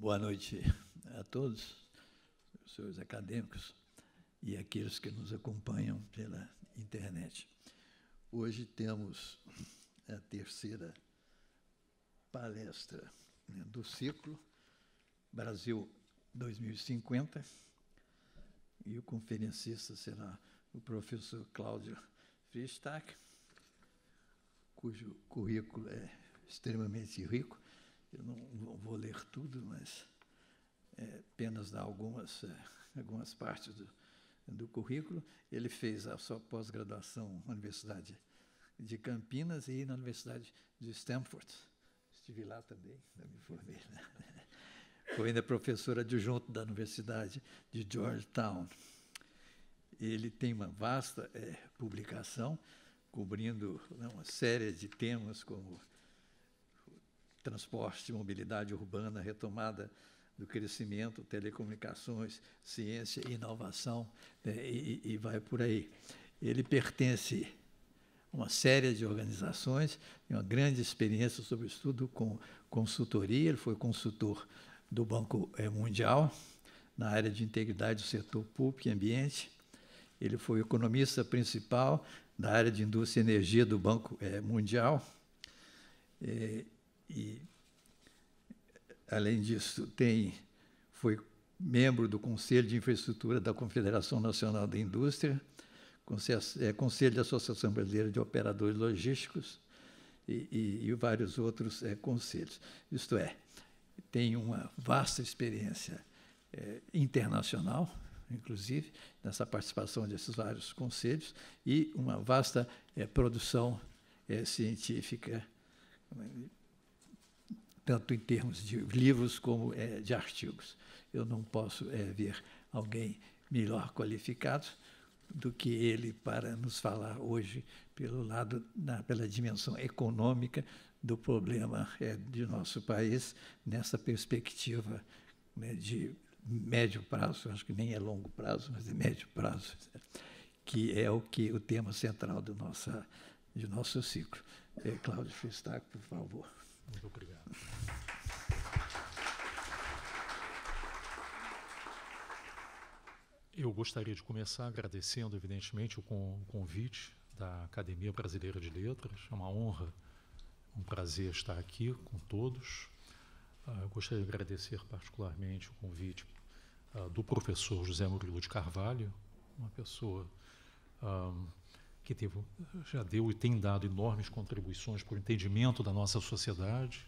Boa noite a todos, senhores acadêmicos e aqueles que nos acompanham pela internet. Hoje temos a terceira palestra, né, do ciclo Brasil 2050, e o conferencista será o professor Cláudio Freystack, cujo currículo é extremamente rico. Eu não vou ler tudo, mas apenas dar algumas partes do currículo. Ele fez a sua pós-graduação na Universidade de Campinas e na Universidade de Stanford. Estive lá também, me formei. Foi ainda professor adjunto da Universidade de Georgetown. Ele tem uma vasta publicação, cobrindo uma série de temas como transporte, mobilidade urbana, retomada do crescimento, telecomunicações, ciência e inovação, e vai por aí. Ele pertence a uma série de organizações, tem uma grande experiência sobre estudo com consultoria. Ele foi consultor do Banco Mundial, na área de integridade do setor público e ambiente. Ele foi economista principal da área de indústria e energia do Banco Mundial. E, além disso, foi membro do Conselho de Infraestrutura da Confederação Nacional da Indústria, Conselho da Associação Brasileira de Operadores Logísticos e vários outros conselhos. Isto é, tem uma vasta experiência internacional, inclusive, nessa participação desses vários conselhos, e uma vasta produção científica, tanto em termos de livros como de artigos. Eu não posso ver alguém melhor qualificado do que ele para nos falar hoje pela dimensão econômica do problema de nosso país, nessa perspectiva, né, de médio prazo, acho que nem é longo prazo, mas é médio prazo, que é o tema central de nosso ciclo. Cláudio Freystack, por favor. Muito obrigado. Eu gostaria de começar agradecendo, evidentemente, o convite da Academia Brasileira de Letras. É uma honra, um prazer estar aqui com todos. Eu gostaria de agradecer particularmente o convite do professor José Murilo de Carvalho, uma pessoa que já deu e tem dado enormes contribuições para o entendimento da nossa sociedade,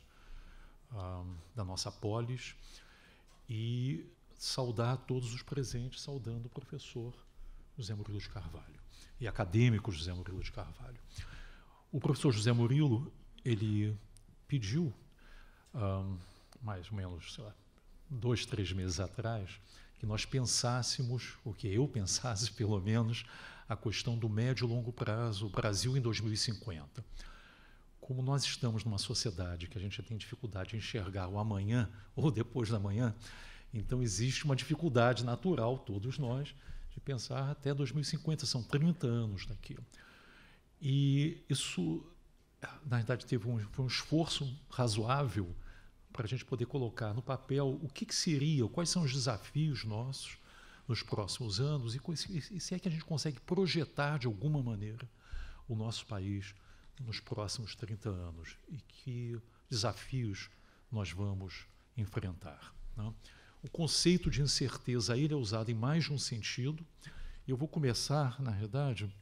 da nossa polis, e saudar todos os presentes, saudando o professor José Murilo de Carvalho e acadêmico José Murilo de Carvalho. O professor José Murilo, ele pediu, mais ou menos, sei lá, 2, 3 meses atrás, que nós pensássemos, ou que eu pensasse, pelo menos, a questão do médio e longo prazo, o Brasil em 2050. Como nós estamos numa sociedade que a gente tem dificuldade de enxergar o amanhã ou depois da manhã, então existe uma dificuldade natural, todos nós, de pensar até 2050, são 30 anos daqui. E isso, na verdade, foi um esforço razoável para a gente poder colocar no papel o que seria, quais são os desafios nossos nos próximos anos e se é que a gente consegue projetar de alguma maneira o nosso país nos próximos 30 anos e que desafios nós vamos enfrentar, né? O conceito de incerteza ele é usado em mais de um sentido. Eu vou começar, na verdade,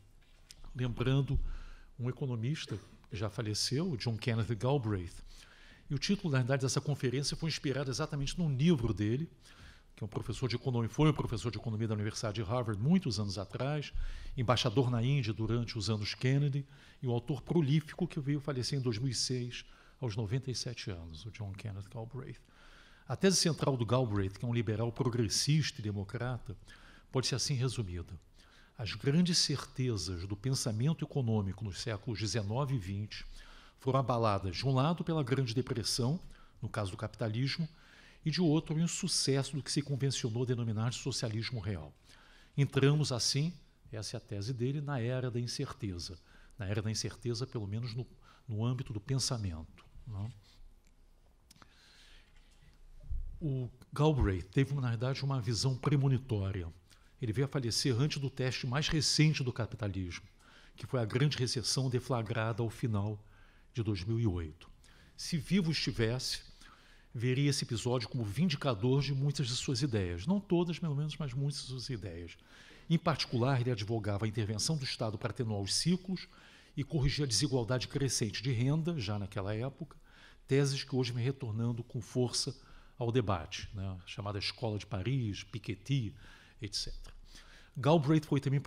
lembrando um economista que já faleceu, o John Kenneth Galbraith. E o título, na verdade, dessa conferência foi inspirado exatamente num livro dele, que é um professor de economia, foi um professor de economia da Universidade de Harvard muitos anos atrás, embaixador na Índia durante os anos Kennedy, e um autor prolífico que veio falecer em 2006, aos 97 anos, o John Kenneth Galbraith. A tese central do Galbraith, que é um liberal progressista e democrata, pode ser assim resumida. As grandes certezas do pensamento econômico nos séculos XIX e XX foram abaladas, de um lado, pela Grande Depressão, no caso do capitalismo, e de outro, em um sucesso do que se convencionou denominar de socialismo real. Entramos, assim, essa é a tese dele, na era da incerteza. Na era da incerteza, pelo menos no âmbito do pensamento, não? O Galbraith teve, na verdade, uma visão premonitória. Ele veio a falecer antes do teste mais recente do capitalismo, que foi a grande recessão deflagrada ao final de 2008. Se vivo estivesse, veria esse episódio como vindicador de muitas de suas ideias. Não todas, pelo menos, mas muitas de suas ideias. Em particular, ele advogava a intervenção do Estado para atenuar os ciclos e corrigir a desigualdade crescente de renda, já naquela época, teses que hoje vêm retornando com força ao debate, né? Chamada Escola de Paris, Piketty, etc. Galbraith foi também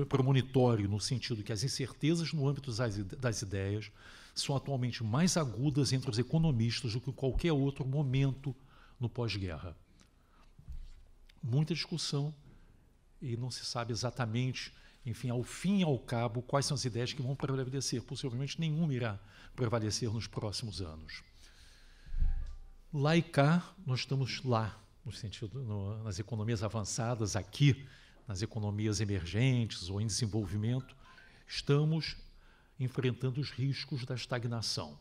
premonitório no sentido que as incertezas no âmbito das ideias são atualmente mais agudas entre os economistas do que em qualquer outro momento no pós-guerra. Muita discussão e não se sabe exatamente, enfim, ao fim e ao cabo, quais são as ideias que vão prevalecer. Possivelmente nenhuma irá prevalecer nos próximos anos. Lá e cá, nós estamos lá, no sentido, nas economias avançadas, aqui, nas economias emergentes ou em desenvolvimento, estamos enfrentando os riscos da estagnação.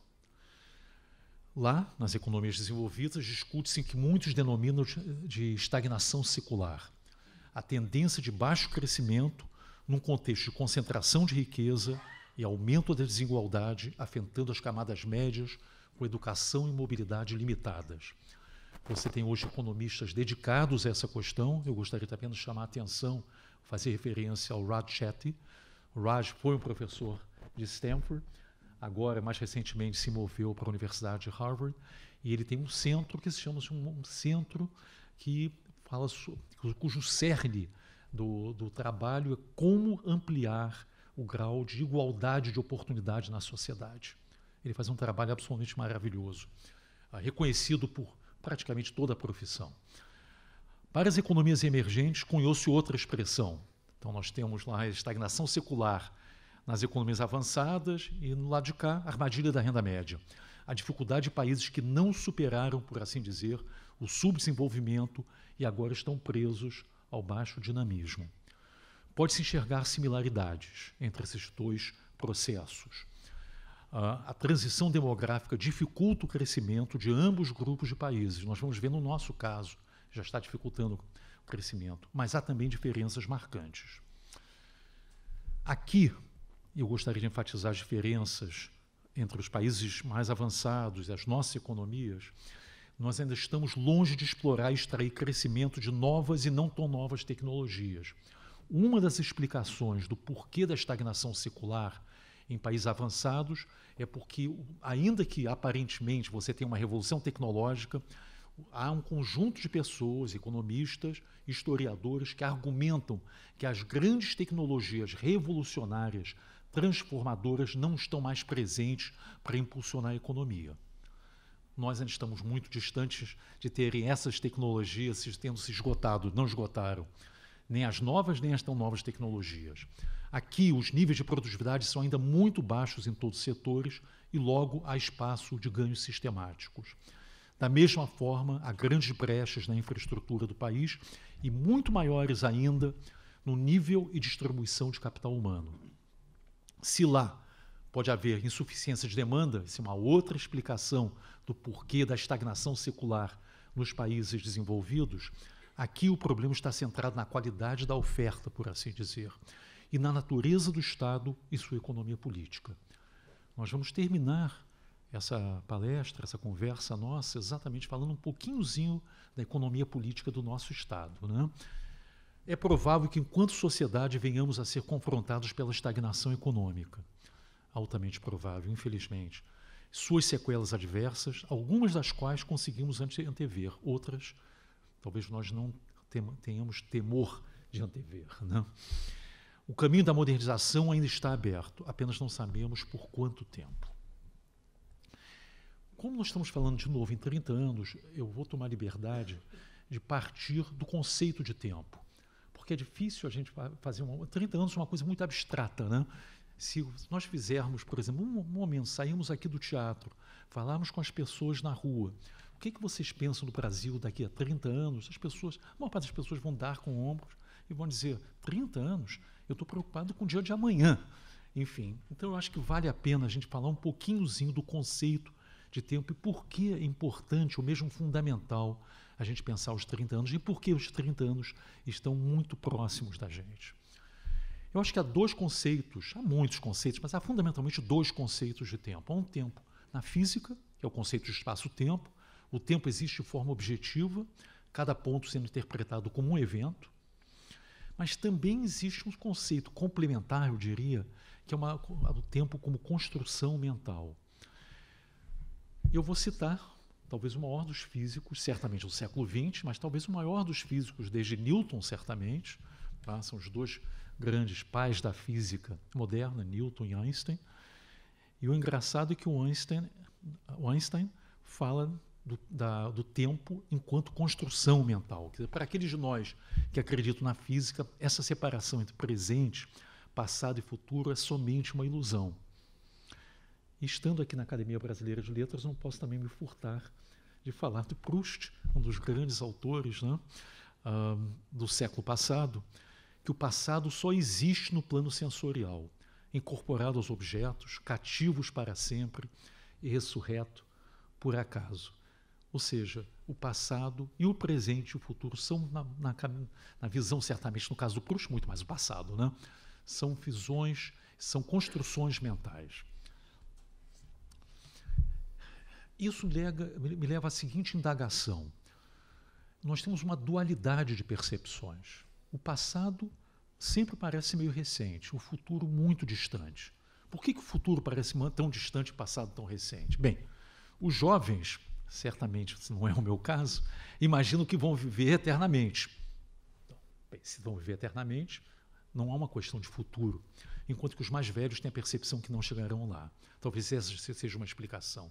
Lá, nas economias desenvolvidas, discute-se que muitos denominam de estagnação secular. A tendência de baixo crescimento num contexto de concentração de riqueza e aumento da desigualdade, afetando as camadas médias com educação e mobilidade limitadas. Você tem hoje economistas dedicados a essa questão. Eu gostaria apenas de chamar a atenção, fazer referência ao Raj Chetty. O Raj foi um professor de Stanford, agora, mais recentemente, se moveu para a Universidade de Harvard, e ele tem um centro que se chama um centro que fala cujo cerne do trabalho é como ampliar o grau de igualdade de oportunidade na sociedade. Ele faz um trabalho absolutamente maravilhoso, reconhecido por praticamente toda a profissão. Para as economias emergentes, cunhou-se outra expressão. Então, nós temos lá a estagnação secular nas economias avançadas e, no lado de cá, a armadilha da renda média. A dificuldade de países que não superaram, por assim dizer, o subdesenvolvimento e agora estão presos ao baixo dinamismo. Pode-se enxergar similaridades entre esses dois processos. A transição demográfica dificulta o crescimento de ambos grupos de países. Nós vamos ver no nosso caso, já está dificultando o crescimento, mas há também diferenças marcantes. Aqui, eu gostaria de enfatizar as diferenças entre os países mais avançados e as nossas economias. Nós ainda estamos longe de explorar e extrair crescimento de novas e não tão novas tecnologias. Uma das explicações do porquê da estagnação secular em países avançados é porque, ainda que aparentemente você tenha uma revolução tecnológica, há um conjunto de pessoas, economistas, historiadores, que argumentam que as grandes tecnologias revolucionárias, transformadoras, não estão mais presentes para impulsionar a economia. Nós ainda estamos muito distantes de terem essas tecnologias tendo se esgotado, não esgotaram, nem as novas, nem as tão novas tecnologias. Aqui, os níveis de produtividade são ainda muito baixos em todos os setores e, logo, há espaço de ganhos sistemáticos. Da mesma forma, há grandes brechas na infraestrutura do país e muito maiores ainda no nível e distribuição de capital humano. Se lá pode haver insuficiência de demanda, isso é uma outra explicação do porquê da estagnação secular nos países desenvolvidos, aqui o problema está centrado na qualidade da oferta, por assim dizer, e na natureza do Estado e sua economia política. Nós vamos terminar essa palestra, essa conversa nossa, exatamente falando um pouquinhozinho da economia política do nosso Estado, né? É provável que, enquanto sociedade, venhamos a ser confrontados pela estagnação econômica. Altamente provável, infelizmente. Suas sequelas adversas, algumas das quais conseguimos antever, outras, talvez nós não tenhamos temor de antever, né? O caminho da modernização ainda está aberto, apenas não sabemos por quanto tempo. Como nós estamos falando de novo em 30 anos, eu vou tomar liberdade de partir do conceito de tempo, porque é difícil a gente fazer 30 anos é uma coisa muito abstrata, né? Se nós fizermos, por exemplo, um momento, saímos aqui do teatro, falarmos com as pessoas na rua, o que vocês pensam do Brasil daqui a 30 anos? A maior parte das pessoas vão dar com ombros e vão dizer, 30 anos? Eu estou preocupado com o dia de amanhã. Enfim, então eu acho que vale a pena a gente falar um pouquinhozinho do conceito de tempo e por que é importante, ou mesmo fundamental, a gente pensar os 30 anos e por que os 30 anos estão muito próximos da gente. Eu acho que há dois conceitos, há muitos conceitos, mas há fundamentalmente dois conceitos de tempo. Há um tempo na física, que é o conceito de espaço-tempo. O tempo existe de forma objetiva, cada ponto sendo interpretado como um evento. Mas também existe um conceito complementar, eu diria, que é o tempo como construção mental. Eu vou citar, talvez o maior dos físicos, certamente do século XX, mas talvez o maior dos físicos desde Newton, certamente. Tá? São os dois grandes pais da física moderna, Newton e Einstein. E o engraçado é que o Einstein fala do tempo enquanto construção mental. Quer dizer, para aqueles de nós que acreditam na física, essa separação entre presente, passado e futuro é somente uma ilusão. E estando aqui na Academia Brasileira de Letras, não posso também me furtar de falar de Proust, um dos grandes autores, né, do século passado, que o passado só existe no plano sensorial, incorporado aos objetos, cativos para sempre e ressurreto por acaso. Ou seja, o passado e o presente e o futuro são, na visão, certamente, no caso do Proust, muito mais o passado, né? São visões, são construções mentais. Isso me leva à seguinte indagação. Nós temos uma dualidade de percepções. O passado sempre parece meio recente, o futuro muito distante. Por que o futuro parece tão distante e o passado tão recente? Bem, os jovens, certamente, se não é o meu caso, imaginam que vão viver eternamente. Então, bem, se vão viver eternamente, não há uma questão de futuro, enquanto que os mais velhos têm a percepção que não chegarão lá. Talvez essa seja uma explicação.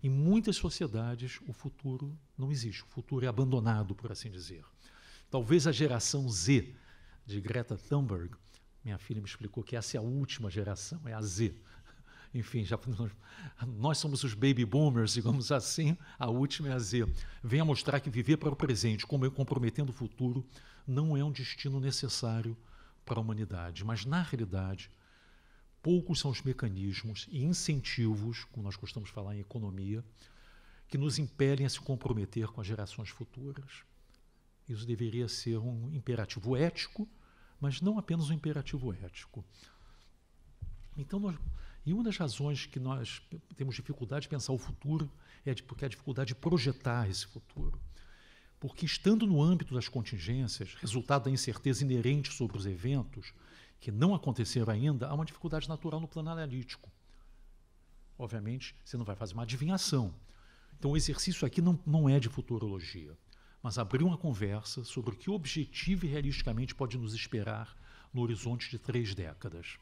Em muitas sociedades, o futuro não existe, o futuro é abandonado, por assim dizer. Talvez a geração Z, de Greta Thunberg, minha filha me explicou que essa é a última geração, é a Z. Enfim, nós somos os baby boomers, digamos assim, a última é a Z. Venha mostrar que viver para o presente, comprometendo o futuro, não é um destino necessário para a humanidade. Mas, na realidade, poucos são os mecanismos e incentivos, como nós costumamos falar em economia, que nos impelem a se comprometer com as gerações futuras. Isso deveria ser um imperativo ético, mas não apenas um imperativo ético. Então, e uma das razões que nós temos dificuldade de pensar o futuro é porque a dificuldade de projetar esse futuro. Porque, estando no âmbito das contingências, resultado da incerteza inerente sobre os eventos, que não aconteceram ainda, há uma dificuldade natural no plano analítico. Obviamente, você não vai fazer uma adivinhação. Então, o exercício aqui não é de futurologia, mas abrir uma conversa sobre o que objetivo e realisticamente pode nos esperar no horizonte de 3 décadas.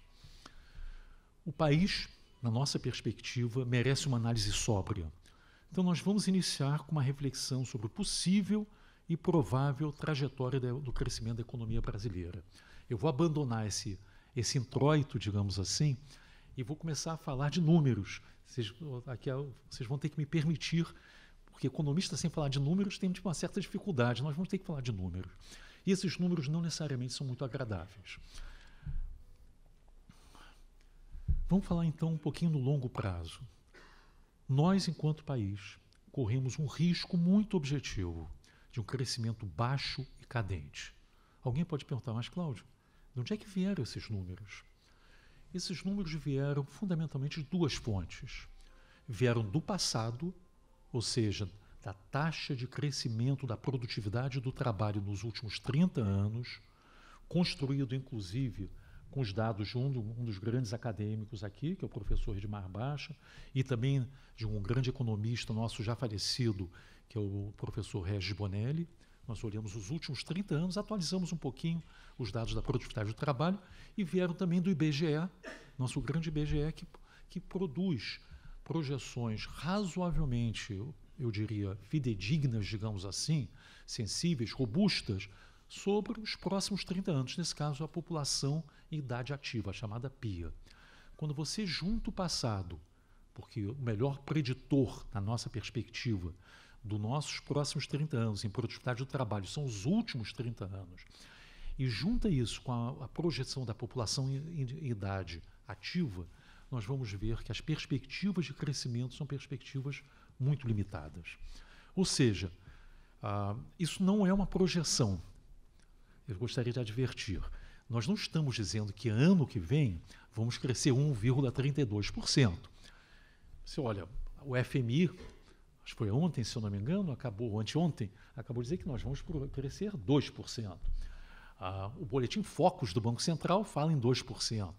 O país, na nossa perspectiva, merece uma análise sóbria. Então, nós vamos iniciar com uma reflexão sobre o possível e provável trajetória do crescimento da economia brasileira. Eu vou abandonar esse introito, digamos assim, e vou começar a falar de números. Vocês vão ter que me permitir, porque economista sem falar de números tem uma certa dificuldade, nós vamos ter que falar de números. E esses números não necessariamente são muito agradáveis. Vamos falar então um pouquinho no longo prazo. Nós, enquanto país, corremos um risco muito objetivo de um crescimento baixo e cadente. Alguém pode perguntar, mas Cláudio, de onde é que vieram esses números? Esses números vieram fundamentalmente de 2 fontes. Vieram do passado, ou seja, da taxa de crescimento da produtividade do trabalho nos últimos 30 anos, construído inclusive com os dados de um dos grandes acadêmicos aqui, que é o professor Edmar Baixa, e também de um grande economista nosso já falecido, que é o professor Regis Bonelli. Nós olhamos os últimos 30 anos, atualizamos um pouquinho os dados da produtividade do trabalho e vieram também do IBGE, nosso grande IBGE, que produz projeções razoavelmente, eu diria, fidedignas, digamos assim, sensíveis, robustas, sobre os próximos 30 anos, nesse caso a população em idade ativa, a chamada PIA. Quando você junta o passado, porque o melhor preditor, na nossa perspectiva, dos nossos próximos 30 anos em produtividade do trabalho são os últimos 30 anos, e junta isso com a projeção da população em idade ativa, nós vamos ver que as perspectivas de crescimento são perspectivas muito limitadas. Ou seja, isso não é uma projeção. Eu gostaria de advertir. Nós não estamos dizendo que ano que vem vamos crescer 1,32%. Você olha, o FMI, acho que foi ontem, se eu não me engano, anteontem, acabou de dizer que nós vamos crescer 2%. O boletim Focus do Banco Central fala em 2%.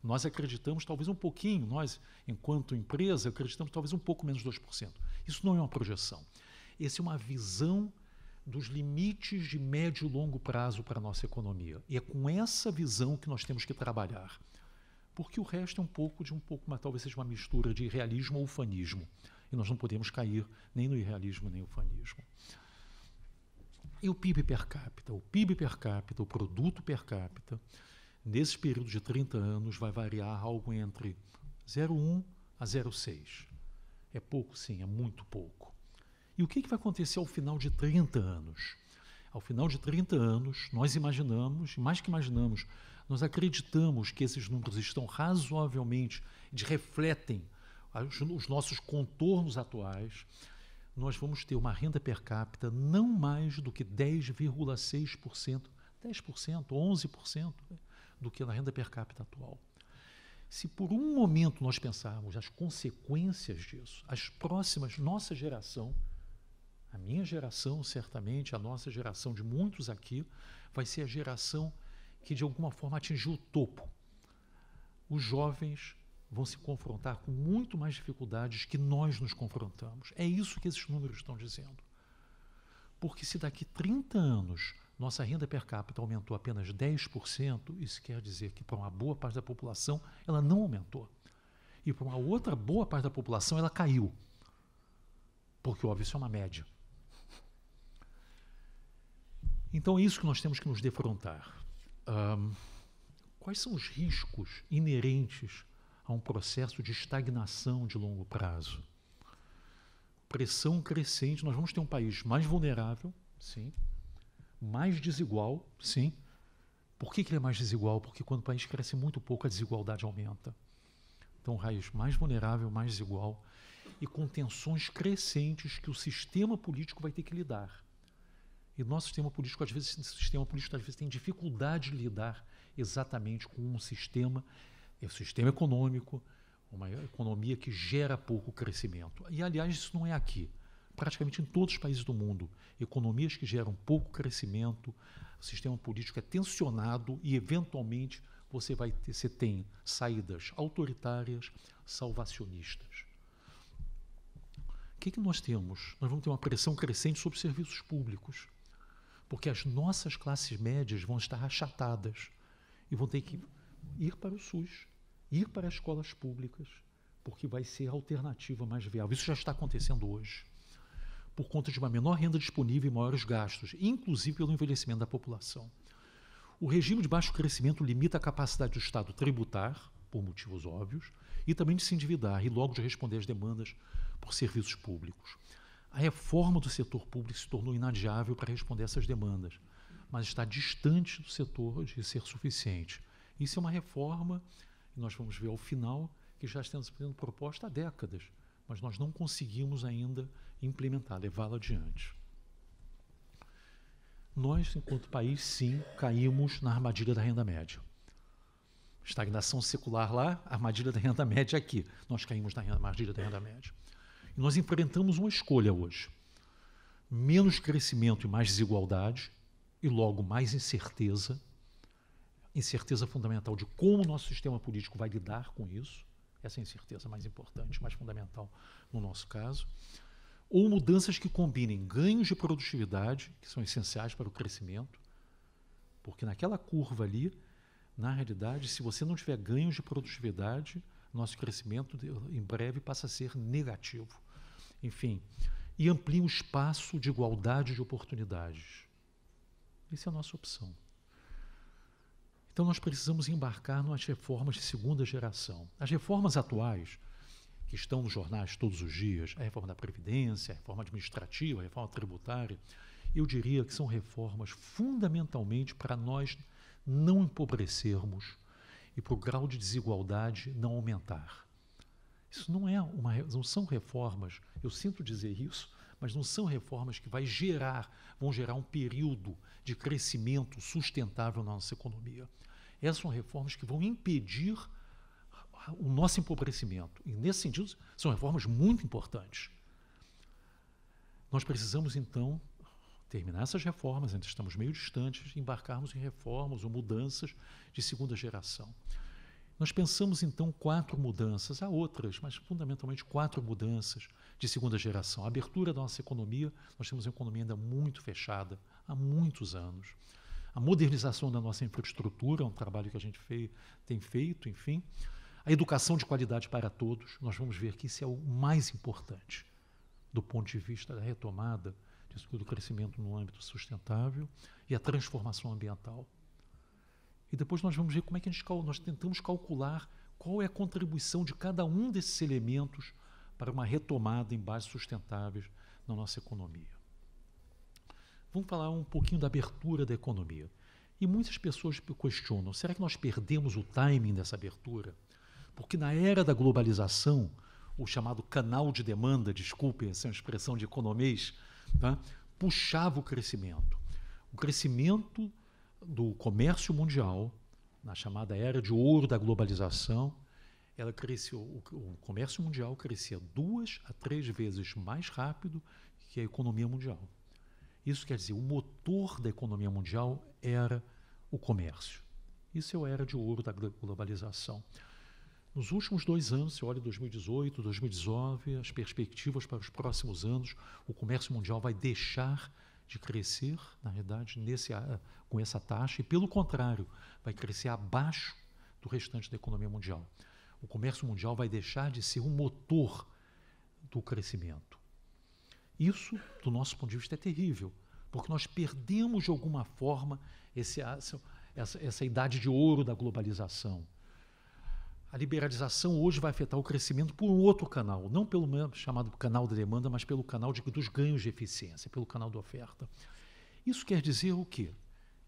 Nós acreditamos talvez um pouquinho, nós, enquanto empresa, acreditamos talvez um pouco menos de 2%. Isso não é uma projeção. Essa é uma visão dos limites de médio e longo prazo para a nossa economia. E é com essa visão que nós temos que trabalhar. Porque o resto é mas talvez seja uma mistura de realismo ou ufanismo. E nós não podemos cair nem no irrealismo nem no ufanismo. E o PIB per capita? O PIB per capita, o produto per capita, nesse período de 30 anos, vai variar algo entre 0,1 a 0,6. É pouco, sim, é muito pouco. E o que vai acontecer ao final de 30 anos? Ao final de 30 anos, nós imaginamos, mais que imaginamos, nós acreditamos que esses números estão razoavelmente, refletem os nossos contornos atuais. Nós vamos ter uma renda per capita não mais do que 10,6%, 10%, 11% do que na renda per capita atual. Se por um momento nós pensarmos as consequências disso, as próximas, nossa geração, a minha geração, certamente, a nossa geração de muitos aqui, vai ser a geração que, de alguma forma, atingiu o topo. Os jovens vão se confrontar com muito mais dificuldades que nós nos confrontamos. É isso que esses números estão dizendo. Porque se daqui 30 anos nossa renda per capita aumentou apenas 10%, isso quer dizer que para uma boa parte da população ela não aumentou. E para uma outra boa parte da população ela caiu. Porque, óbvio, isso é uma média. Então é isso que nós temos que nos defrontar. Quais são os riscos inerentes a um processo de estagnação de longo prazo? Pressão crescente, nós vamos ter um país mais vulnerável, sim, mais desigual, sim. Por que ele é mais desigual? Porque quando o país cresce muito pouco, a desigualdade aumenta. Então, um país mais vulnerável, mais desigual, e com tensões crescentes que o sistema político vai ter que lidar. E o nosso sistema político, às vezes, tem dificuldade de lidar exatamente com um sistema econômico, uma economia que gera pouco crescimento. E, aliás, isso não é aqui. Praticamente em todos os países do mundo, economias que geram pouco crescimento, o sistema político é tensionado e, eventualmente, você tem saídas autoritárias, salvacionistas. O que nós temos? Nós vamos ter uma pressão crescente sobre serviços públicos, porque as nossas classes médias vão estar achatadas e vão ter que ir para o SUS, ir para as escolas públicas, porque vai ser a alternativa mais viável. Isso já está acontecendo hoje, por conta de uma menor renda disponível e maiores gastos, inclusive pelo envelhecimento da população. O regime de baixo crescimento limita a capacidade do Estado tributar, por motivos óbvios, e também de se endividar e logo de responder às demandas por serviços públicos. A reforma do setor público se tornou inadiável para responder a essas demandas, mas está distante do setor de ser suficiente. Isso é uma reforma, e nós vamos ver ao final, que já está sendo proposta há décadas, mas nós não conseguimos ainda implementar, levá-la adiante. Nós, enquanto país, sim, caímos na armadilha da renda média. Estagnação secular lá, armadilha da renda média aqui. Nós caímos na armadilha da renda média. E nós enfrentamos uma escolha hoje. Menos crescimento e mais desigualdade, e logo mais incerteza fundamental de como o nosso sistema político vai lidar com isso. Essa é a incerteza mais importante, mais fundamental no nosso caso. Ou mudanças que combinem ganhos de produtividade, que são essenciais para o crescimento, porque naquela curva ali, na realidade, se você não tiver ganhos de produtividade, nosso crescimento em breve passa a ser negativo. Enfim, e amplia o espaço de igualdade de oportunidades. Essa é a nossa opção. Então nós precisamos embarcar nas reformas de segunda geração. As reformas atuais, que estão nos jornais todos os dias, a reforma da Previdência, a reforma administrativa, a reforma tributária, eu diria que são reformas fundamentalmente para nós não empobrecermos e para o grau de desigualdade não aumentar. Isso não são reformas, eu sinto dizer isso, mas não são reformas que vão gerar um período de crescimento sustentável na nossa economia. Essas são reformas que vão impedir o nosso empobrecimento. E, nesse sentido, são reformas muito importantes. Nós precisamos, então, terminar essas reformas, ainda estamos meio distantes, embarcarmos em reformas ou mudanças de segunda geração. Nós pensamos, então, 4 mudanças, há outras, mas fundamentalmente 4 mudanças de segunda geração. A abertura da nossa economia, nós temos uma economia ainda muito fechada, há muitos anos. A modernização da nossa infraestrutura, é um trabalho que a gente tem feito, enfim. A educação de qualidade para todos, nós vamos ver que isso é o mais importante do ponto de vista da retomada do crescimento no âmbito sustentável e a transformação ambiental. E depois nós vamos ver como é que nós tentamos calcular qual é a contribuição de cada um desses elementos para uma retomada em bases sustentáveis na nossa economia. Vamos falar um pouquinho da abertura da economia. E muitas pessoas questionam, será que nós perdemos o timing dessa abertura? Porque na era da globalização, o chamado canal de demanda, desculpem essa expressão de economês, tá? Puxava o crescimento. O crescimento do comércio mundial, na chamada era de ouro da globalização, o comércio mundial crescia 2 a 3 vezes mais rápido que a economia mundial. Isso quer dizer, o motor da economia mundial era o comércio. Isso é a era de ouro da globalização. Nos últimos 2 anos, se olha 2018, 2019, as perspectivas para os próximos anos, o comércio mundial vai deixar de crescer, na verdade, com essa taxa, e, pelo contrário, vai crescer abaixo do restante da economia mundial. O comércio mundial vai deixar de ser um motor do crescimento. Isso, do nosso ponto de vista, é terrível, porque nós perdemos, de alguma forma, essa idade de ouro da globalização. A liberalização hoje vai afetar o crescimento por um outro canal, não pelo chamado canal da demanda, mas pelo canal dos ganhos de eficiência, pelo canal da oferta. Isso quer dizer o quê?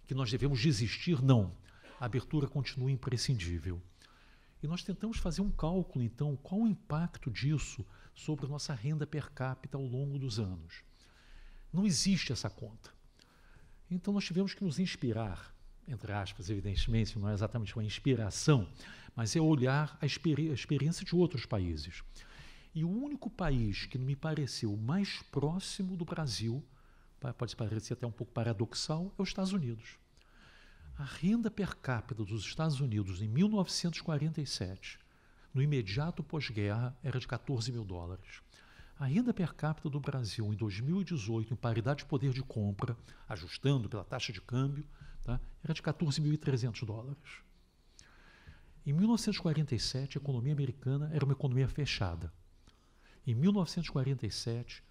Que nós devemos desistir? Não. A abertura continua imprescindível. E nós tentamos fazer um cálculo, então, qual o impacto disso sobre a nossa renda per capita ao longo dos anos. Não existe essa conta. Então nós tivemos que nos inspirar, entre aspas, evidentemente, não é exatamente uma inspiração, mas é olhar a experiência de outros países. E o único país que me pareceu mais próximo do Brasil, pode parecer até um pouco paradoxal, é os Estados Unidos. A renda per capita dos Estados Unidos em 1947, no imediato pós-guerra, era de $14 mil. A renda per capita do Brasil em 2018, em paridade de poder de compra, ajustando pela taxa de câmbio, tá, era de $14.300. Em 1947, a economia americana era uma economia fechada. Em 1947,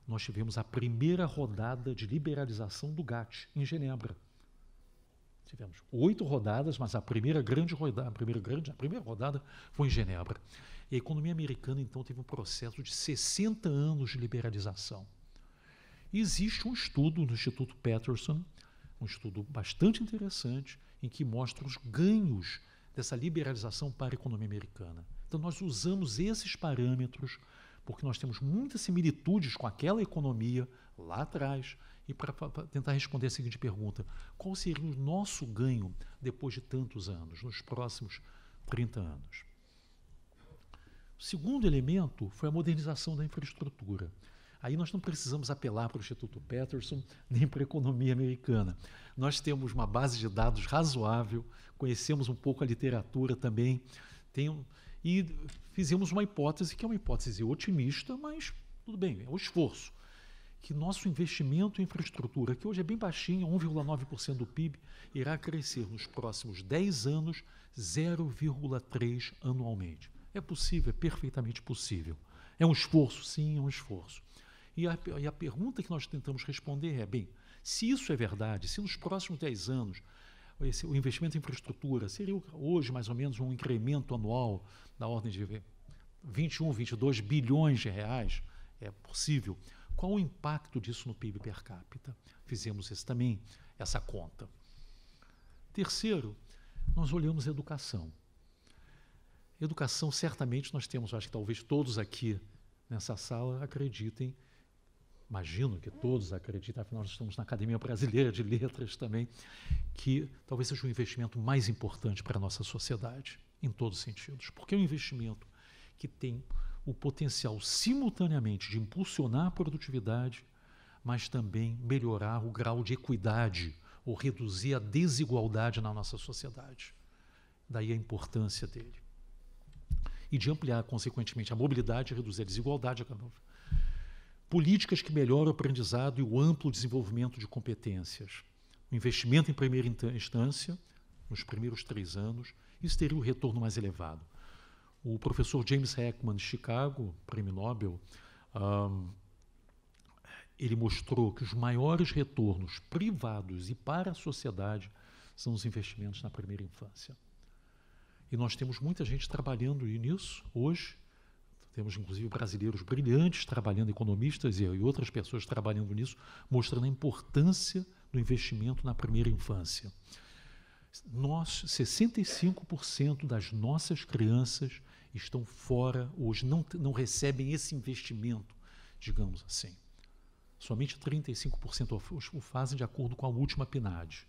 nós tivemos a primeira rodada de liberalização do GATT, em Genebra. Tivemos 8 rodadas, mas a primeira rodada foi em Genebra. E a economia americana, então, teve um processo de 60 anos de liberalização. E existe um estudo no Instituto Peterson, um estudo bastante interessante, em que mostra os ganhos dessa liberalização para a economia americana. Então, nós usamos esses parâmetros, porque nós temos muitas similitudes com aquela economia lá atrás, e para tentar responder a seguinte pergunta: qual seria o nosso ganho depois de tantos anos, nos próximos 30 anos? O segundo elemento foi a modernização da infraestrutura. Aí nós não precisamos apelar para o Instituto Peterson nem para a economia americana. Nós temos uma base de dados razoável, conhecemos um pouco a literatura também, e fizemos uma hipótese que é uma hipótese otimista, mas tudo bem, é o esforço. Que nosso investimento em infraestrutura, que hoje é bem baixinho, 1,9% do PIB, irá crescer nos próximos 10 anos 0,3% anualmente. É possível, é perfeitamente possível. É um esforço, sim, é um esforço. E a pergunta que nós tentamos responder é, bem, se isso é verdade, se nos próximos 10 anos o investimento em infraestrutura seria hoje mais ou menos um incremento anual da ordem de 21, 22 bilhões de reais, é possível. Qual o impacto disso no PIB per capita? Fizemos essa conta. Terceiro, nós olhamos a educação. Educação, certamente, nós temos, acho que talvez todos aqui nessa sala acreditem, imagino que todos acreditem, afinal nós estamos na Academia Brasileira de Letras também, que talvez seja o investimento mais importante para a nossa sociedade, em todos os sentidos, porque é um investimento que tem o potencial simultaneamente de impulsionar a produtividade, mas também melhorar o grau de equidade ou reduzir a desigualdade na nossa sociedade. Daí a importância dele. E de ampliar, consequentemente, a mobilidade e reduzir a desigualdade. Políticas que melhoram o aprendizado e o amplo desenvolvimento de competências. O investimento em primeira instância, nos primeiros 3 anos, isso teria o retorno mais elevado. O professor James Heckman, de Chicago, prêmio Nobel, ele mostrou que os maiores retornos privados e para a sociedade são os investimentos na primeira infância. E nós temos muita gente trabalhando nisso hoje. Temos, inclusive, brasileiros brilhantes trabalhando, economistas e outras pessoas trabalhando nisso, mostrando a importância do investimento na primeira infância. 65% das nossas crianças estão fora hoje, não recebem esse investimento, digamos assim. Somente 35% o fazem de acordo com a última PNAD.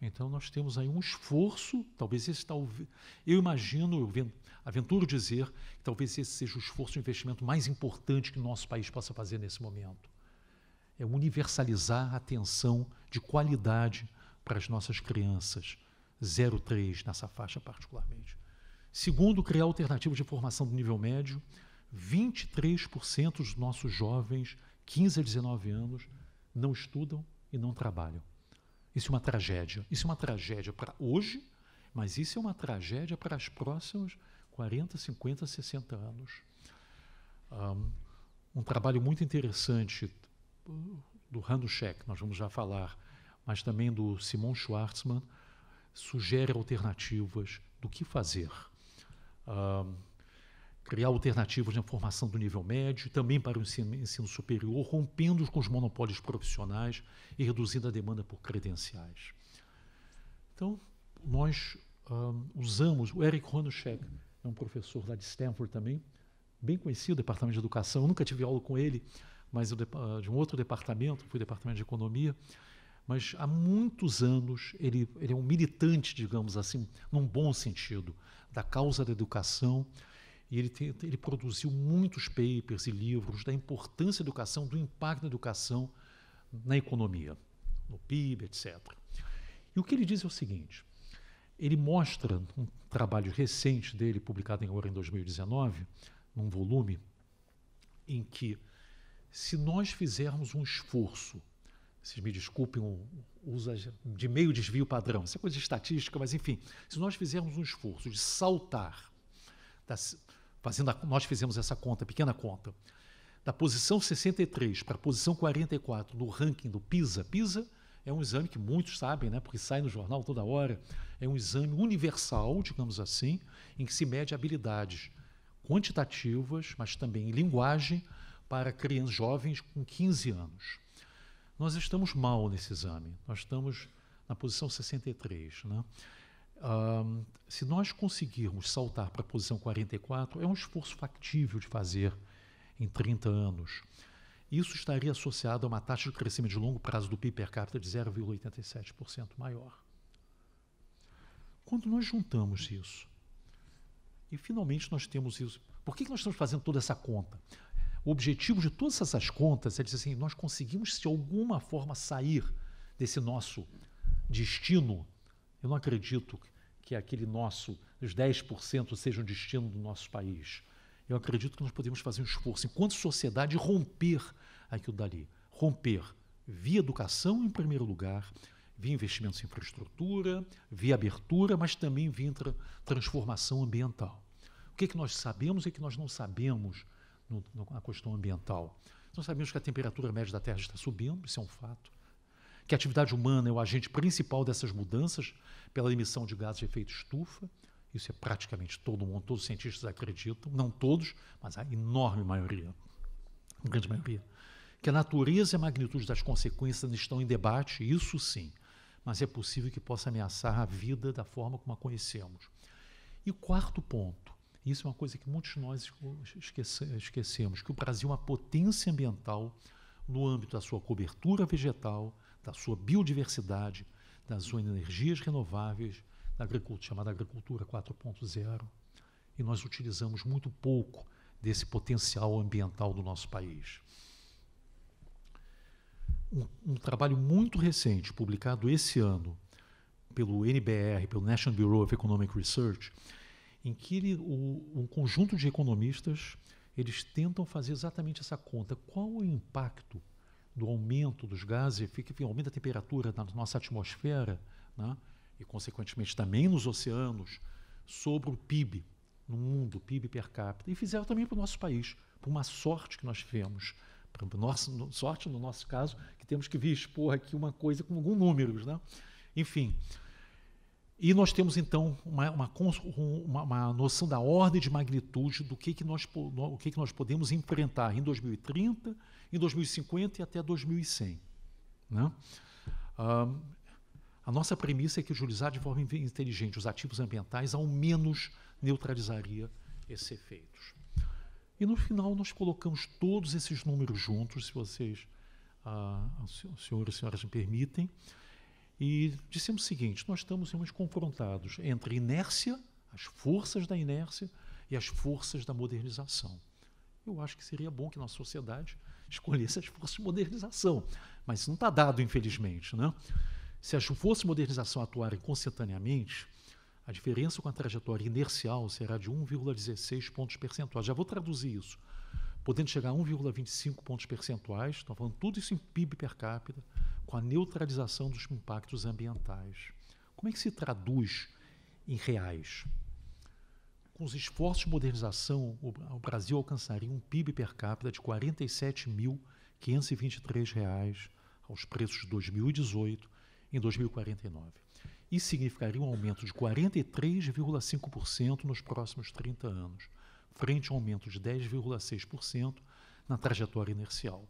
Então, nós temos aí um esforço, talvez esse, eu imagino, aventuro dizer, que talvez esse seja o esforço, o investimento mais importante que o nosso país possa fazer nesse momento. É universalizar a atenção de qualidade para as nossas crianças, 0-3 nessa faixa particularmente. Segundo, criar alternativas de formação do nível médio. 23% dos nossos jovens, 15 a 19 anos, não estudam e não trabalham. Isso é uma tragédia. Isso é uma tragédia para hoje, mas isso é uma tragédia para os próximos 40, 50, 60 anos. Um trabalho muito interessante do Hanushek, nós vamos já falar, mas também do Simon Schwartzman, sugere alternativas do que fazer. Criar alternativas na formação do nível médio, também para o ensino superior, rompendo com os monopólios profissionais e reduzindo a demanda por credenciais. Então, nós usamos, o Eric Hanushek é um professor lá de Stanford também, bem conhecido, departamento de educação, eu nunca tive aula com ele, mas de um outro departamento, foi o departamento de economia, mas há muitos anos ele é um militante, digamos assim, num bom sentido, da causa da educação, e ele produziu muitos papers e livros da importância da educação, do impacto da educação na economia, no PIB, etc. E o que ele diz é o seguinte, ele mostra um trabalho recente dele, publicado agora em 2019, num volume, em que se nós fizermos um esforço, vocês me desculpem o uso de meio desvio padrão, isso é coisa de estatística, mas enfim, se nós fizermos um esforço de saltar, nós fizemos essa conta, pequena conta, da posição 63 para a posição 44 no ranking do PISA. PISA é um exame que muitos sabem, né, porque sai no jornal toda hora, é um exame universal, digamos assim, em que se mede habilidades quantitativas, mas também em linguagem, para crianças jovens com 15 anos. Nós estamos mal nesse exame, nós estamos na posição 63. Né? Se nós conseguirmos saltar para a posição 44, é um esforço factível de fazer em 30 anos. Isso estaria associado a uma taxa de crescimento de longo prazo do PIB per capita de 0,87% maior. Quando nós juntamos isso, e finalmente nós temos isso, por que nós estamos fazendo toda essa conta? O objetivo de todas essas contas é dizer assim, nós conseguimos de alguma forma sair desse nosso destino. Eu não acredito que aquele nosso, os 10% seja um destino do nosso país. Eu acredito que nós podemos fazer um esforço, enquanto sociedade, romper aquilo dali. Romper via educação, em primeiro lugar, via investimentos em infraestrutura, via abertura, mas também via transformação ambiental. O que nós sabemos e o que nós não sabemos na questão ambiental? Nós sabemos que a temperatura média da Terra está subindo, isso é um fato. Que a atividade humana é o agente principal dessas mudanças pela emissão de gases de efeito estufa. Isso é praticamente todo mundo, todos os cientistas acreditam, não todos, mas a enorme maioria, a grande maioria. Que a natureza e a magnitude das consequências estão em debate, isso sim, mas é possível que possa ameaçar a vida da forma como a conhecemos. E o quarto ponto, isso é uma coisa que muitos de nós esquecemos, que o Brasil é uma potência ambiental no âmbito da sua cobertura vegetal, da sua biodiversidade, das suas energias renováveis, da agricultura, chamada agricultura 4.0, e nós utilizamos muito pouco desse potencial ambiental do nosso país. Um trabalho muito recente, publicado esse ano pelo NBR, pelo National Bureau of Economic Research, em que um conjunto de economistas eles tentam fazer exatamente essa conta. Qual o impacto do aumento dos gases, aumento da temperatura na nossa atmosfera, né, e, consequentemente, também nos oceanos, sobre o PIB no mundo, PIB per capita, e fizeram também para o nosso país, por uma sorte que nós tivemos. Sorte, no nosso caso, que temos que vir expor aqui uma coisa com alguns números, né? Enfim. E nós temos, então, uma noção da ordem de magnitude do que nós podemos enfrentar em 2030, em 2050 e até 2100. Né? A nossa premissa é que utilizar de forma inteligente os ativos ambientais ao menos neutralizaria esses efeitos. E no final nós colocamos todos esses números juntos, se vocês, senhores e senhoras me permitem, e dissemos o seguinte: nós estamos realmente confrontados entre inércia, as forças da inércia e as forças da modernização. Eu acho que seria bom que nossa sociedade escolhesse as forças de modernização, mas isso não está dado, infelizmente, né? Se as forças de modernização atuarem consentaneamente, a diferença com a trajetória inercial será de 1,16 pontos percentuais. Já vou traduzir isso. Podendo chegar a 1,25 pontos percentuais, estou falando tudo isso em PIB per capita, com a neutralização dos impactos ambientais. Como é que se traduz em reais? Com os esforços de modernização, o Brasil alcançaria um PIB per capita de R$ 47.523 aos preços de 2018 em 2049. Isso significaria um aumento de 43,5% nos próximos 30 anos, frente a um aumento de 10,6% na trajetória inercial.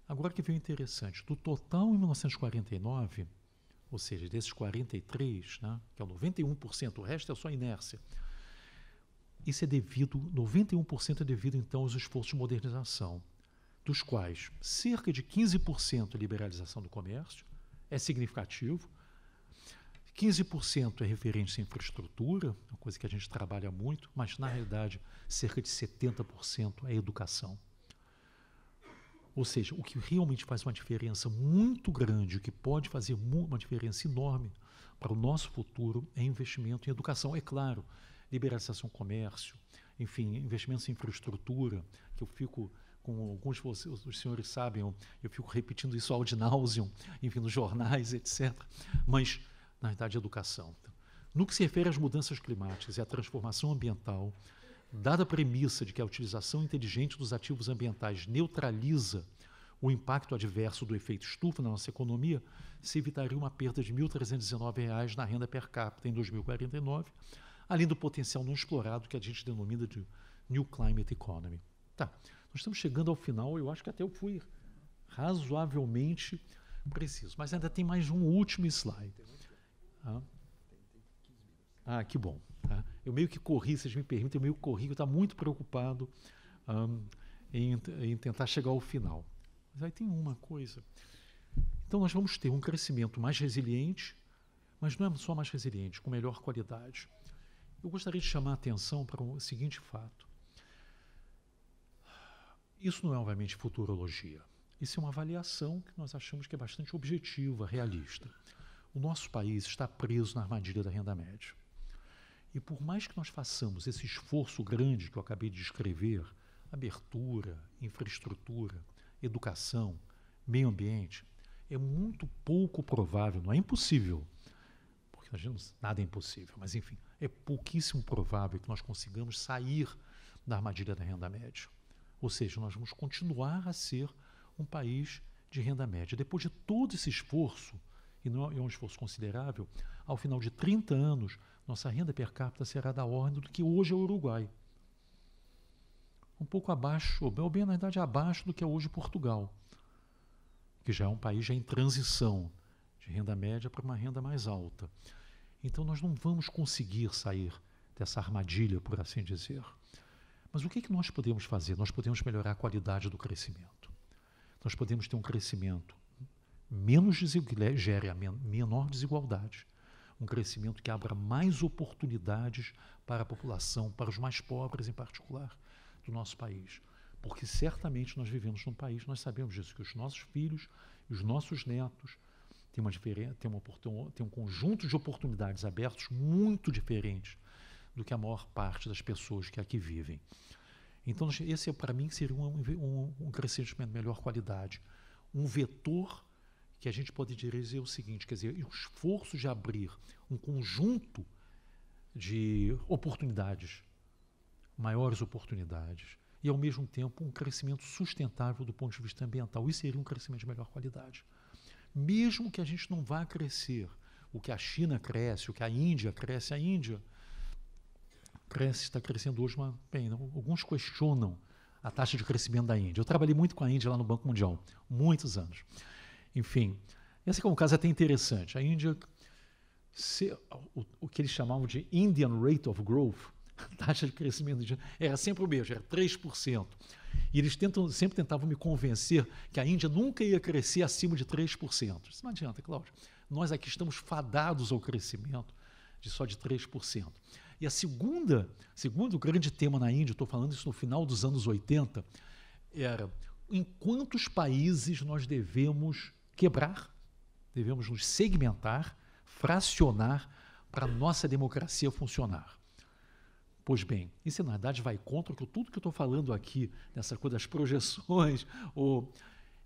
Agora que vem o interessante, do total em 1949, ou seja, desses 43, né, que é o 91%, o resto é só inércia, isso é devido, 91% é devido então aos esforços de modernização, dos quais cerca de 15% é liberalização do comércio, é significativo, 15% é referente à infraestrutura, uma coisa que a gente trabalha muito, mas, na realidade, cerca de 70% é educação. Ou seja, o que realmente faz uma diferença muito grande, o que pode fazer uma diferença enorme para o nosso futuro é investimento em educação. É claro, liberalização do comércio, enfim, investimentos em infraestrutura, que eu fico, como alguns de vocês, os senhores sabem, eu fico repetindo isso ad nauseam, enfim, nos jornais, etc. Mas, na verdade, educação. No que se refere às mudanças climáticas e à transformação ambiental, dada a premissa de que a utilização inteligente dos ativos ambientais neutraliza o impacto adverso do efeito estufa na nossa economia, se evitaria uma perda de R$ 1.319 na renda per capita em 2049, além do potencial não explorado que a gente denomina de New Climate Economy. Tá, nós estamos chegando ao final, eu acho que até eu fui razoavelmente preciso, mas ainda tem mais um último slide. Que bom. Tá? Eu meio que corri, vocês me permitem, eu estou muito preocupado em tentar chegar ao final. Mas aí tem uma coisa. Então nós vamos ter um crescimento mais resiliente, mas não é só mais resiliente, com melhor qualidade. Eu gostaria de chamar a atenção para o seguinte fato. Isso não é, obviamente, futurologia. Isso é uma avaliação que nós achamos que é bastante objetiva, realista. O nosso país está preso na armadilha da renda média. E por mais que nós façamos esse esforço grande que eu acabei de descrever, abertura, infraestrutura, educação, meio ambiente, é muito pouco provável, não é impossível, porque nada é impossível, mas enfim, é pouquíssimo provável que nós consigamos sair da armadilha da renda média. Ou seja, nós vamos continuar a ser um país de renda média. Depois de todo esse esforço, e não é um esforço considerável, ao final de 30 anos, nossa renda per capita será da ordem do que hoje é o Uruguai. Um pouco abaixo, ou bem, na verdade, abaixo do que é hoje Portugal, que já é um país já em transição de renda média para uma renda mais alta. Então nós não vamos conseguir sair dessa armadilha, por assim dizer. Mas o que nós podemos fazer? Nós podemos melhorar a qualidade do crescimento. Nós podemos ter um crescimento que gere a menor desigualdade, um crescimento que abra mais oportunidades para a população, para os mais pobres em particular do nosso país. Porque certamente nós vivemos num país, nós sabemos disso, que os nossos filhos e os nossos netos têm um conjunto de oportunidades abertos muito diferentes do que a maior parte das pessoas que aqui vivem. Então, esse, para mim, seria um crescimento de melhor qualidade, um vetor que a gente pode dizer o seguinte, quer dizer, o esforço de abrir um conjunto de oportunidades, maiores oportunidades, e, ao mesmo tempo, um crescimento sustentável do ponto de vista ambiental. Isso seria um crescimento de melhor qualidade. Mesmo que a gente não vá crescer o que a China cresce, o que a Índia cresce, a Índia está crescendo hoje, mas, bem, alguns questionam a taxa de crescimento da Índia. Eu trabalhei muito com a Índia lá no Banco Mundial, muitos anos. Enfim, esse é um caso até interessante. A Índia, o que eles chamavam de Indian Rate of Growth, a taxa de crescimento era sempre o mesmo, era 3%. E eles sempre tentavam me convencer que a Índia nunca ia crescer acima de 3%. Isso não adianta, Cláudio. Nós aqui estamos fadados ao crescimento só de 3%. E segundo grande tema na Índia, estou falando isso no final dos anos 80, era em quantos países nós devemos quebrar, devemos nos segmentar, fracionar para a nossa democracia funcionar. Pois bem, isso na verdade vai contra tudo que eu estou falando aqui, nessa coisa das projeções,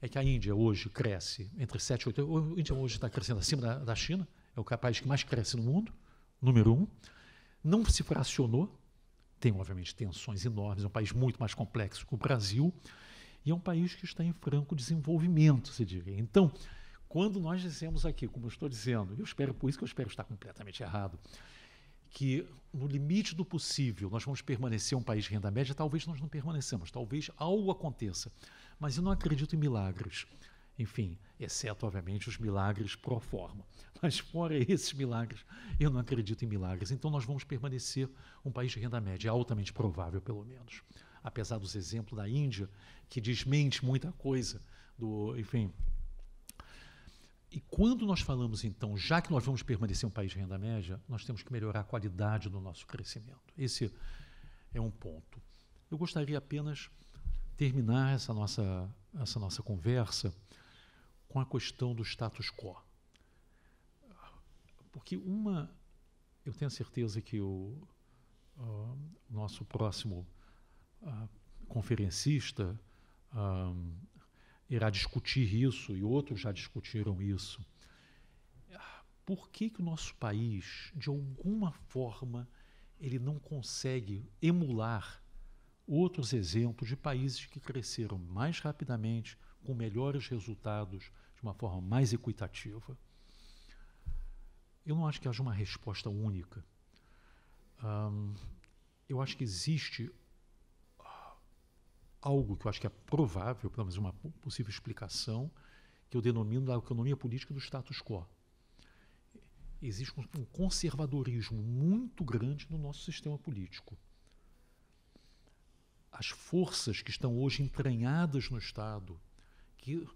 é que a Índia hoje cresce entre 7 e 8, a Índia hoje está crescendo acima da China, é o país que mais cresce no mundo, número 1, não se fracionou, tem obviamente tensões enormes, é um país muito mais complexo que o Brasil, e é um país que está em franco desenvolvimento, se diria. Então, quando nós dizemos aqui, como eu estou dizendo, por isso que eu espero estar completamente errado, que no limite do possível nós vamos permanecer um país de renda média, talvez nós não permaneçamos, talvez algo aconteça, mas eu não acredito em milagres. Enfim, exceto, obviamente, os milagres pro forma. Mas fora esses milagres, eu não acredito em milagres. Então nós vamos permanecer um país de renda média, é altamente provável, pelo menos. Apesar dos exemplos da Índia, que desmente muita coisa, enfim. E quando nós falamos, então, já que nós vamos permanecer um país de renda média, nós temos que melhorar a qualidade do nosso crescimento. Esse é um ponto. Eu gostaria apenas de terminar essa nossa conversa com a questão do status quo. Porque eu tenho certeza que o nosso próximo conferencista irá discutir isso, e outros já discutiram isso. Por que o nosso país, de alguma forma, ele não consegue emular outros exemplos de países que cresceram mais rapidamente, com melhores resultados, de uma forma mais equitativa? Eu não acho que haja uma resposta única. Eu acho que existe algo que eu acho que é provável, pelo menos uma possível explicação, que eu denomino da economia política do status quo. Existe um conservadorismo muito grande no nosso sistema político. As forças que estão hoje entranhadas no Estado, que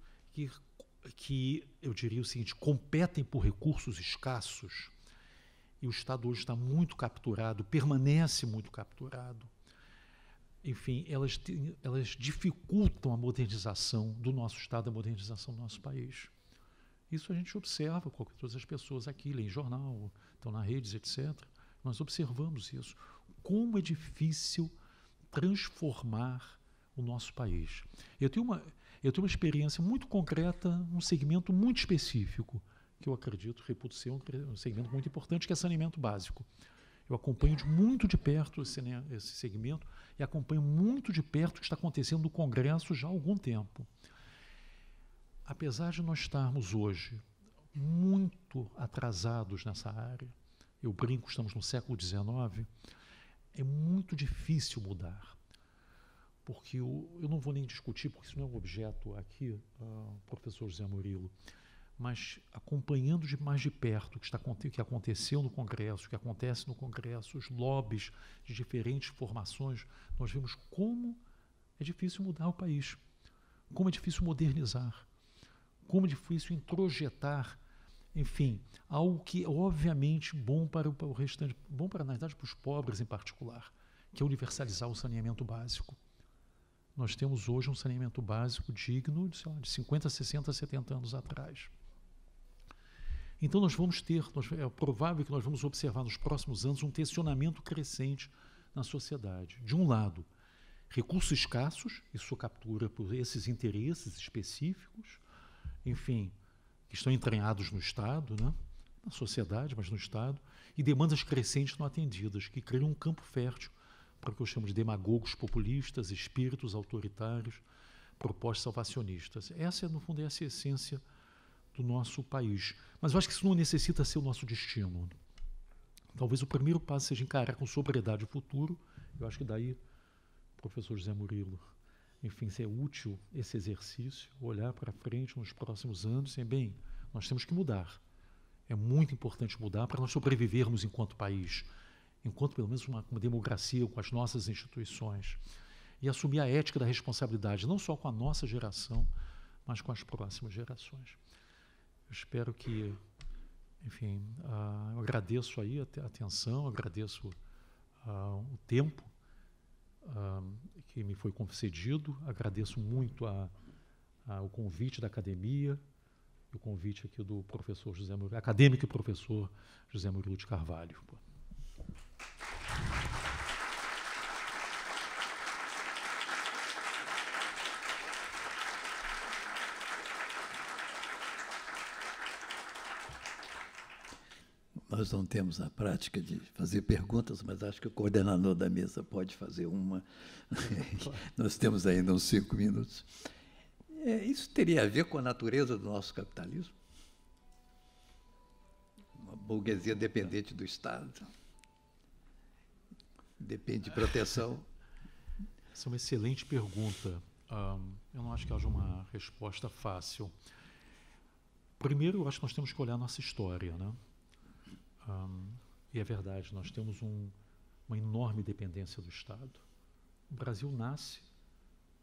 eu diria o seguinte, competem por recursos escassos, e o Estado hoje está muito capturado, permanece muito capturado. Enfim, elas dificultam a modernização do nosso Estado, a modernização do nosso país. Isso a gente observa com todas as pessoas aqui, leem jornal, estão nas redes, etc. Nós observamos isso. Como é difícil transformar o nosso país. Eu tenho uma experiência muito concreta, num segmento muito específico, que eu acredito, reputo ser um segmento muito importante, que é saneamento básico. Eu acompanho muito de perto esse segmento e acompanho muito de perto o que está acontecendo no Congresso já há algum tempo. Apesar de nós estarmos hoje muito atrasados nessa área, eu brinco, estamos no século XIX, é muito difícil mudar. Porque eu não vou nem discutir, porque isso não é um objeto aqui, professor José Murilo, mas acompanhando mais de perto o que aconteceu no Congresso, o que acontece no Congresso, os lobbies de diferentes formações, nós vemos como é difícil mudar o país, como é difícil modernizar, como é difícil introjetar, enfim, algo que é obviamente bom para o restante, bom para, na verdade, para os pobres em particular, que é universalizar o saneamento básico. Nós temos hoje um saneamento básico digno de, sei lá, de 50, 60, 70 anos atrás. Então nós vamos ter, é provável que nós vamos observar nos próximos anos um tensionamento crescente na sociedade. De um lado, recursos escassos, e sua captura por esses interesses específicos, enfim, que estão entranhados no Estado, né? Na sociedade, mas no Estado, e demandas crescentes não atendidas, que criam um campo fértil para o que eu chamo de demagogos populistas, espíritos autoritários, propostas salvacionistas. Essa, no fundo, é essa a essência do nosso país. Mas eu acho que isso não necessita ser o nosso destino. Talvez o primeiro passo seja encarar com sobriedade o futuro. Eu acho que daí, professor José Murilo, enfim, ser útil esse exercício, olhar para frente nos próximos anos e dizer, bem, nós temos que mudar. É muito importante mudar para nós sobrevivermos enquanto país, enquanto pelo menos uma democracia com as nossas instituições, e assumir a ética da responsabilidade, não só com a nossa geração, mas com as próximas gerações. Eu espero que, enfim, eu agradeço aí a atenção, agradeço o tempo que me foi concedido, agradeço muito o convite da academia, o convite aqui do professor José Murilo, acadêmico e professor José Murilo de Carvalho. Nós não temos a prática de fazer perguntas, mas acho que o coordenador da mesa pode fazer uma. Nós temos ainda uns 5 minutos. Isso teria a ver com a natureza do nosso capitalismo? Uma burguesia dependente do Estado, depende de proteção. Essa é uma excelente pergunta. Eu não acho que haja uma resposta fácil. Primeiro, eu acho que nós temos que olhar a nossa história, né? E é verdade, nós temos uma enorme dependência do Estado. O Brasil nasce...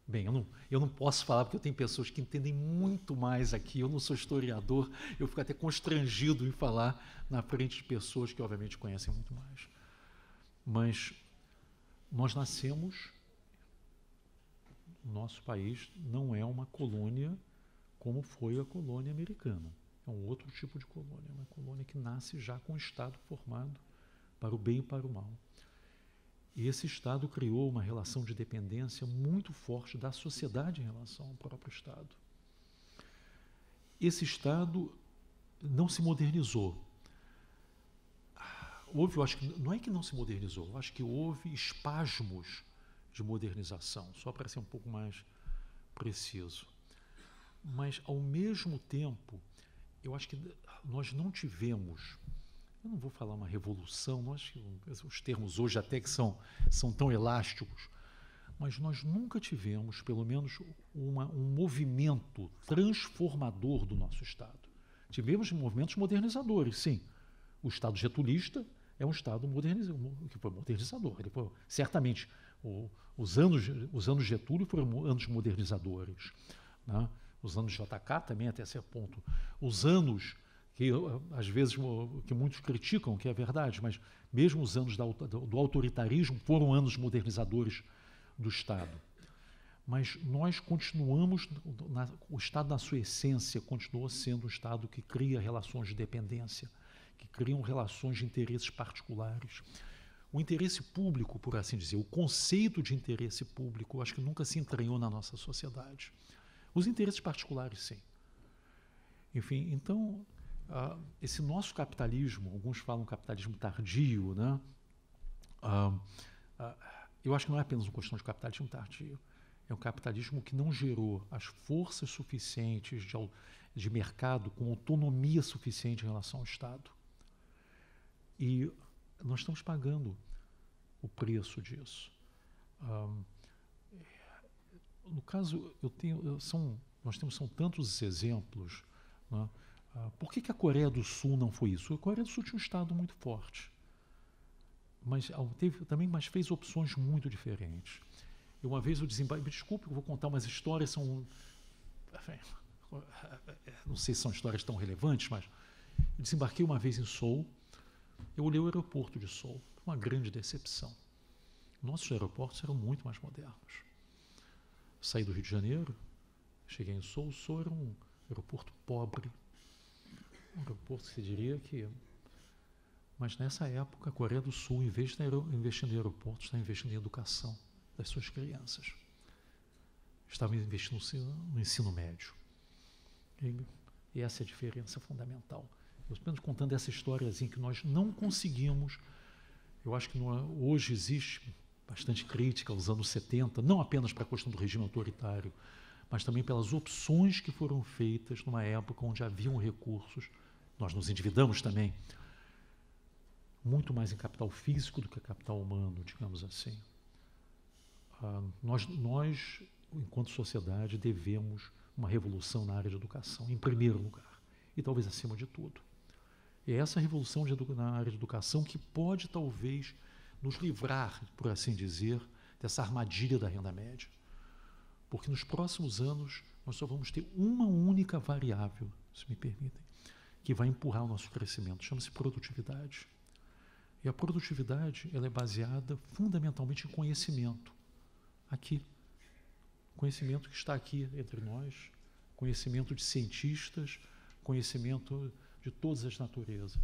Bem, eu não posso falar porque eu tenho pessoas que entendem muito mais aqui. Eu não sou historiador, eu fico até constrangido em falar na frente de pessoas que, obviamente, conhecem muito mais. Mas nós nascemos... O nosso país não é uma colônia como foi a colônia americana. É um outro tipo de colônia, uma colônia que nasce já com o Estado formado para o bem e para o mal. E esse Estado criou uma relação de dependência muito forte da sociedade em relação ao próprio Estado. Esse Estado não se modernizou. Eu acho que não é que não se modernizou, eu acho que houve espasmos de modernização, só para ser um pouco mais preciso. Mas, ao mesmo tempo, eu acho que nós não tivemos, eu não vou falar uma revolução, os termos hoje até que são tão elásticos, mas nós nunca tivemos, pelo menos, um movimento transformador do nosso Estado. Tivemos movimentos modernizadores, sim. O Estado getulista é um Estado que foi modernizador. Ele foi, certamente, os anos Getúlio foram anos modernizadores, né? Os anos JK também, até certo ponto. Os anos que, às vezes, que muitos criticam, que é verdade, mas mesmo os anos do autoritarismo foram anos modernizadores do Estado. Mas nós continuamos, o Estado, na sua essência, continua sendo um Estado que cria relações de dependência, que criam relações de interesses particulares. O interesse público, por assim dizer, o conceito de interesse público, acho que nunca se entranhou na nossa sociedade. Os interesses particulares, sim. Enfim, então, esse nosso capitalismo, alguns falam capitalismo tardio, né? Eu acho que não é apenas uma questão de capitalismo tardio. É um capitalismo que não gerou as forças suficientes de mercado com autonomia suficiente em relação ao Estado. E nós estamos pagando o preço disso. No caso, são tantos exemplos, né? Por que a Coreia do Sul não foi isso? A Coreia do Sul tinha um Estado muito forte, mas mas fez opções muito diferentes. Uma vez eu desembarquei, me desculpe, eu vou contar umas histórias, não sei se são histórias tão relevantes, mas eu desembarquei uma vez em Seul, eu olhei o aeroporto de Seul, uma grande decepção. Nossos aeroportos eram muito mais modernos. Saí do Rio de Janeiro, cheguei em Seul, Seul era um aeroporto pobre, um aeroporto que se diria que... Mas nessa época, a Coreia do Sul, em vez de estar investindo em aeroportos, está investindo em educação das suas crianças. Estava investindo no ensino médio. E essa é a diferença fundamental. Eu estou contando essa historiazinha que nós não conseguimos. Eu acho que hoje existe bastante crítica aos anos 70, não apenas para a questão do regime autoritário, mas também pelas opções que foram feitas numa época onde haviam recursos. Nós nos endividamos também, muito mais em capital físico do que capital humano, digamos assim. Nós, enquanto sociedade, devemos uma revolução na área de educação, em primeiro lugar, e talvez acima de tudo. E é essa revolução na área de educação que pode, talvez, nos livrar, por assim dizer, dessa armadilha da renda média. Porque nos próximos anos nós só vamos ter uma única variável, se me permitem, que vai empurrar o nosso crescimento, chama-se produtividade. E a produtividade ela é baseada fundamentalmente em conhecimento. Aqui. Conhecimento que está aqui entre nós, conhecimento de cientistas, conhecimento de todas as naturezas.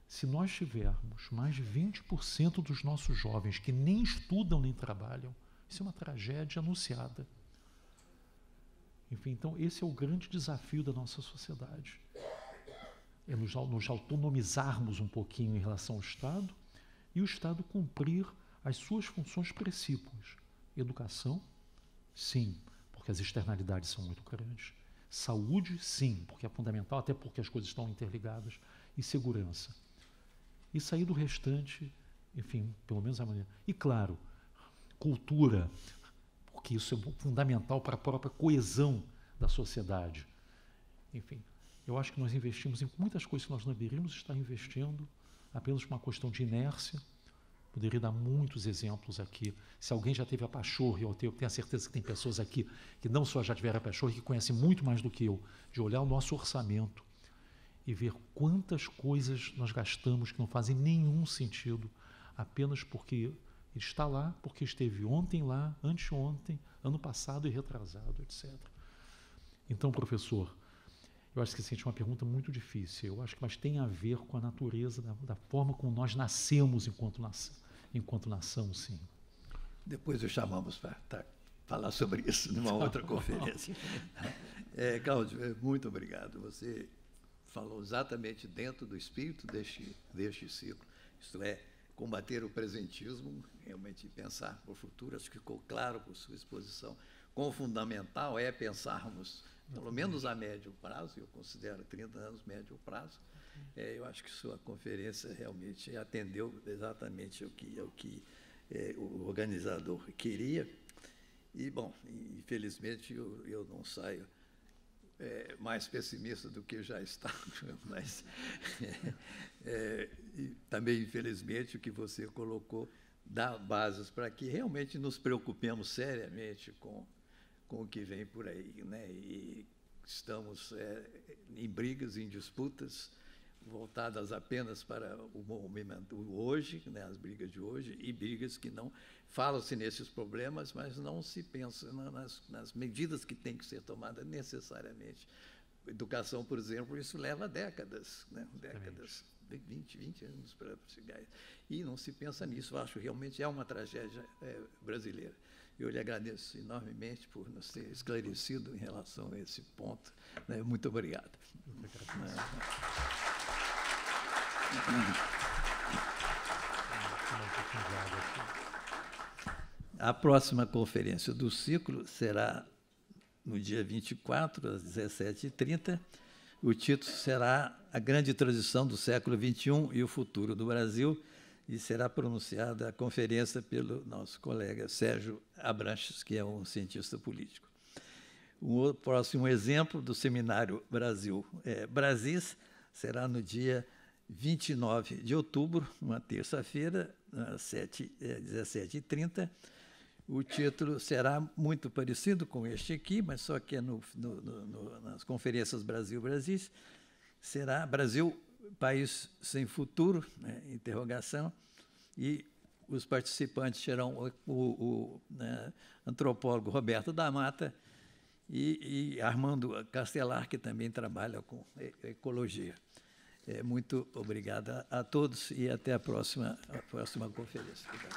Se nós tivermos mais de 20% dos nossos jovens que nem estudam nem trabalham, isso é uma tragédia anunciada. Enfim, então esse é o grande desafio da nossa sociedade. É nos autonomizarmos um pouquinho em relação ao Estado e o Estado cumprir as suas funções precípuas. Educação, sim, porque as externalidades são muito grandes. Saúde, sim, porque é fundamental, até porque as coisas estão interligadas. E segurança. E sair do restante, enfim, pelo menos a maneira. E, claro, cultura, porque isso é fundamental para a própria coesão da sociedade. Enfim, eu acho que nós investimos em muitas coisas que nós não deveríamos estar investindo, apenas por uma questão de inércia. Poderia dar muitos exemplos aqui. Se alguém já teve a pachorra, eu tenho a certeza que tem pessoas aqui que não só já tiveram a pachorra, que conhecem muito mais do que eu, de olhar o nosso orçamento e ver quantas coisas nós gastamos que não fazem nenhum sentido, apenas porque ele está lá, porque esteve ontem lá, anteontem, ano passado e retrasado, etc. Então, professor, eu acho que essa é uma pergunta muito difícil, eu acho que mas tem a ver com a natureza, da forma como nós nascemos enquanto nação, sim. Depois o chamamos para falar sobre isso numa outra conferência. Cláudio, muito obrigado. Você falou exatamente dentro do espírito deste ciclo, isto é, combater o presentismo, realmente pensar para o futuro, acho que ficou claro por sua exposição. Quão fundamental é pensarmos, pelo menos a médio prazo, eu considero 30 anos médio prazo. Eu acho que sua conferência realmente atendeu exatamente o que o organizador queria. E, bom, infelizmente eu não saio mais pessimista do que já estava, mas e também, infelizmente, o que você colocou dá bases para que realmente nos preocupemos seriamente com o que vem por aí, né? E estamos em brigas, em disputas, voltadas apenas para o movimento hoje, né, as brigas de hoje, e brigas que não falam-se nesses problemas, mas não se pensa nas medidas que têm que ser tomadas necessariamente. Educação, por exemplo, isso leva décadas, né, décadas, 20 anos para chegar. E não se pensa nisso, eu acho que realmente é uma tragédia brasileira. Eu lhe agradeço enormemente por nos ter esclarecido em relação a esse ponto, né? Muito obrigado. A próxima conferência do ciclo será no dia 24, às 17h30. O título será A Grande Transição do Século XXI e o Futuro do Brasil, e será pronunciada a conferência pelo nosso colega Sérgio Abranches, que é um cientista político. O próximo exemplo do Seminário Brasis será no dia 29 de outubro, uma terça-feira, às 17h30. O título será muito parecido com este aqui, mas só que é nas conferências Brasil-Brasis. Será Brasil, país sem futuro, né, interrogação, e os participantes serão o antropólogo Roberto da Mata e Armando Castelar, que também trabalha com ecologia. Muito obrigado a todos e até a próxima conferência. Obrigado.